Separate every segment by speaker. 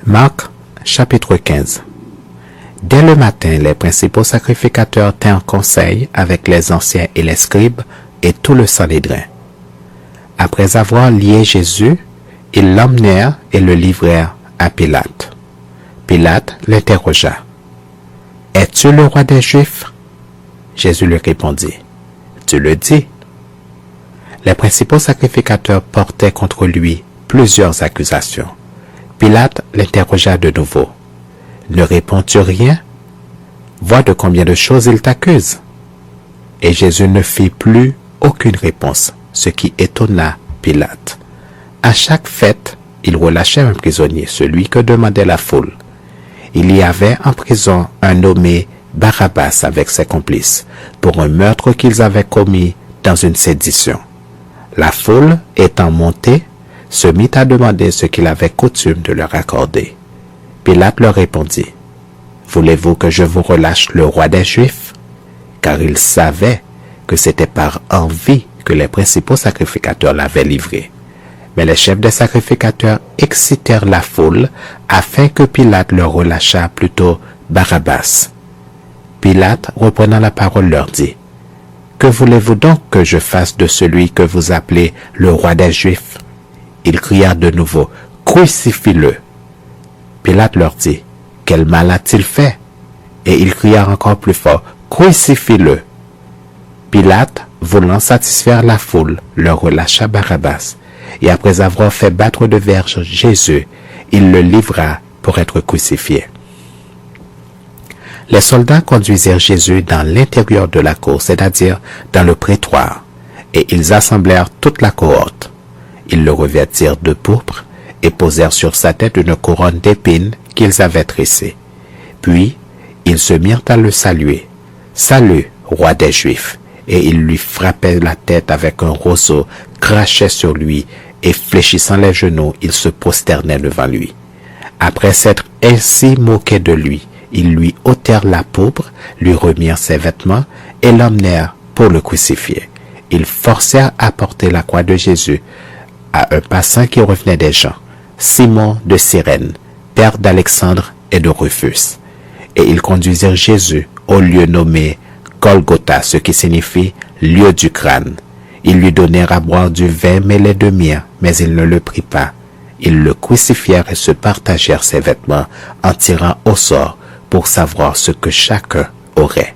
Speaker 1: Marc, chapitre 15. Dès le matin, les principaux sacrificateurs tinrent conseil avec les anciens et les scribes et tout le Sanhédrin. Après avoir lié Jésus, ils l'emmenèrent et le livrèrent à Pilate. Pilate l'interrogea. « Es-tu le roi des Juifs ?» Jésus lui répondit. « Tu le dis. » Les principaux sacrificateurs portaient contre lui plusieurs accusations. Pilate l'interrogea de nouveau. « Ne réponds-tu rien? Vois de combien de choses il t'accuse. » Et Jésus ne fit plus aucune réponse, ce qui étonna Pilate. À chaque fête, il relâchait un prisonnier, celui que demandait la foule. Il y avait en prison un nommé Barabbas avec ses complices, pour un meurtre qu'ils avaient commis dans une sédition. La foule, étant montée, se mit à demander ce qu'il avait coutume de leur accorder. Pilate leur répondit, « Voulez-vous que je vous relâche le roi des Juifs ?» Car il savait que c'était par envie que les principaux sacrificateurs l'avaient livré. Mais les chefs des sacrificateurs excitèrent la foule afin que Pilate leur relâchât plutôt Barabbas. Pilate, reprenant la parole, leur dit, « Que voulez-vous donc que je fasse de celui que vous appelez le roi des Juifs ?» Ils crièrent de nouveau, « Crucifie-le !» Pilate leur dit, « Quel mal a-t-il fait ?» Et ils crièrent encore plus fort, « Crucifie-le !» Pilate, voulant satisfaire la foule, leur relâcha Barabbas, et après avoir fait battre de verge Jésus, il le livra pour être crucifié. Les soldats conduisirent Jésus dans l'intérieur de la cour, c'est-à-dire dans le prétoire, et ils assemblèrent toute la cohorte. Ils le revêtirent de pourpre et posèrent sur sa tête une couronne d'épines qu'ils avaient tressée. Puis, ils se mirent à le saluer. « Salut, roi des Juifs !» Et ils lui frappaient la tête avec un roseau, crachaient sur lui, et fléchissant les genoux, ils se prosternaient devant lui. Après s'être ainsi moqués de lui, ils lui ôtèrent la pourpre, lui remirent ses vêtements et l'emmenèrent pour le crucifier. Ils forcèrent à porter la croix de Jésus à un passant qui revenait des gens, Simon de Cyrène, père d'Alexandre et de Rufus. Et ils conduisirent Jésus au lieu nommé Golgotha, ce qui signifie lieu du crâne. Ils lui donnèrent à boire du vin mêlé de myrrhe, mais il ne le prit pas. Ils le crucifièrent et se partagèrent ses vêtements en tirant au sort pour savoir ce que chacun aurait.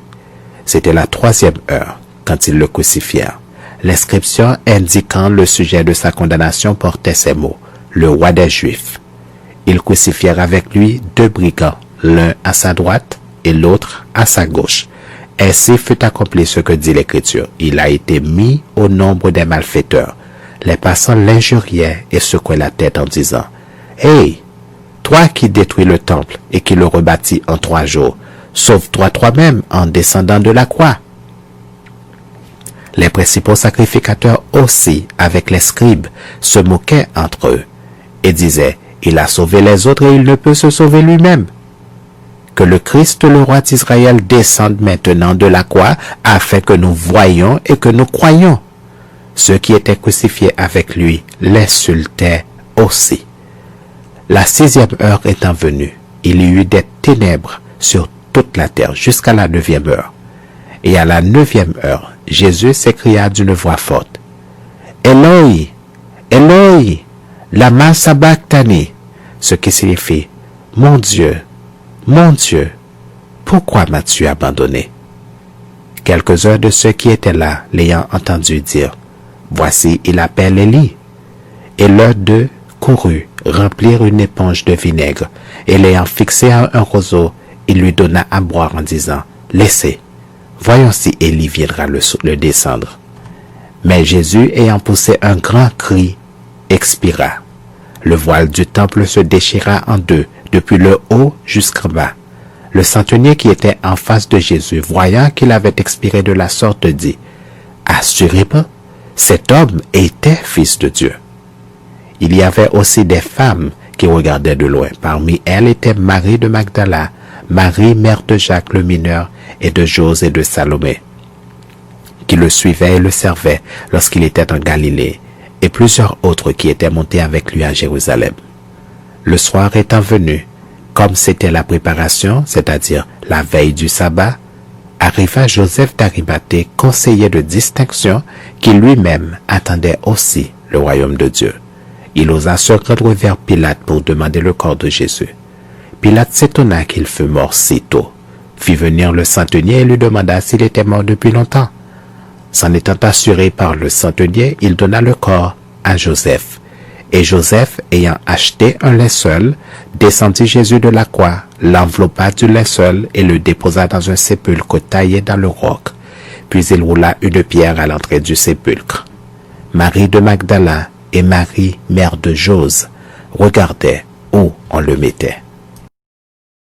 Speaker 1: C'était la 3e heure quand ils le crucifièrent. L'inscription indiquant le sujet de sa condamnation portait ces mots, « Le roi des Juifs ». Ils crucifièrent avec lui 2 brigands, l'un à sa droite et l'autre à sa gauche. Ainsi fut accompli ce que dit l'Écriture. Il a été mis au nombre des malfaiteurs. Les passants l'injuriaient et secouaient la tête en disant, « Hey, toi qui détruis le temple et qui le rebâtis en 3 jours, sauve-toi toi-même en descendant de la croix. » Les principaux sacrificateurs aussi, avec les scribes, se moquaient entre eux et disaient, « Il a sauvé les autres et il ne peut se sauver lui-même. » Que le Christ, le roi d'Israël, descende maintenant de la croix afin que nous voyions et que nous croyions. Ceux qui étaient crucifiés avec lui l'insultaient aussi. La 6e heure étant venue, il y eut des ténèbres sur toute la terre jusqu'à la 9e heure. Et à la 9e heure, Jésus s'écria d'une voix forte, « Eloi, Eloi, lama sabachthani » ce qui signifie « Mon Dieu, pourquoi m'as-tu abandonné ?» Quelques-uns de ceux qui étaient là, l'ayant entendu dire, « Voici, il appelle Élie. » Et l'un d'eux courut remplir une éponge de vinaigre, et l'ayant fixé à un roseau, il lui donna à boire en disant, « Laissez, voyons si Élie viendra le descendre. » Mais Jésus, ayant poussé un grand cri, expira. Le voile du temple se déchira en 2, depuis le haut jusqu'en bas. Le centenier qui était en face de Jésus, voyant qu'il avait expiré de la sorte, dit, « Assurément, cet homme était fils de Dieu. » Il y avait aussi des femmes qui regardaient de loin. Parmi elles était Marie de Magdala, Marie, mère de Jacques le mineur, et de Jose et de Salomé, qui le suivaient et le servaient lorsqu'il était en Galilée, et plusieurs autres qui étaient montés avec lui à Jérusalem. Le soir étant venu, comme c'était la préparation, c'est-à-dire la veille du sabbat, arriva Joseph d'Arimathée, conseiller de distinction, qui lui-même attendait aussi le royaume de Dieu. Il osa se rendre vers Pilate pour demander le corps de Jésus. Pilate s'étonna qu'il fût mort si tôt, fit venir le centenier et lui demanda s'il était mort depuis longtemps. S'en étant assuré par le centenier, il donna le corps à Joseph. Et Joseph, ayant acheté un linceul, descendit Jésus de la croix, l'enveloppa du linceul et le déposa dans un sépulcre taillé dans le roc. Puis il roula une pierre à l'entrée du sépulcre. Marie de Magdala et Marie, mère de Jose, regardaient où on le mettait.